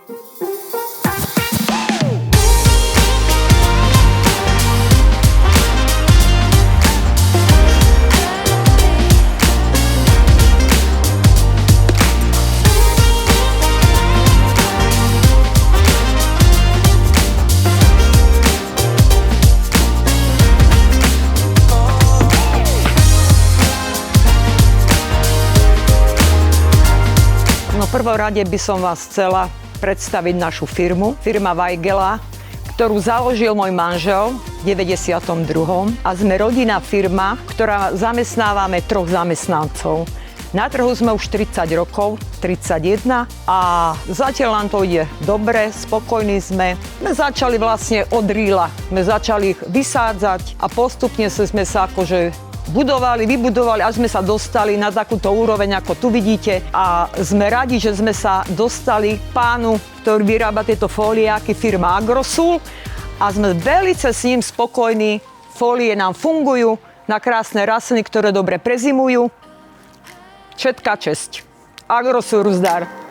V prvom rade by som vás chcela predstaviť našu firmu, firma Weigela, ktorú založil môj manžel v 92. A sme rodinná firma, ktorá zamestnávame 3 zamestnancov. Na trhu sme už 30 rokov, 31 a zatiaľ nám to ide dobre, spokojní sme. My začali vlastne od rýla, sme začali ich vysádzať a postupne sme sa vybudovali, až sme sa dostali na takúto úroveň, ako tu vidíte. A sme radi, že sme sa dostali k pánu, ktorý vyrába tieto fóliáky, firma Agrosul. A sme veľmi s ním spokojní. Fólie nám fungujú na krásne rastliny, ktoré dobre prezimujú. Všetká česť. Agrosul zdar.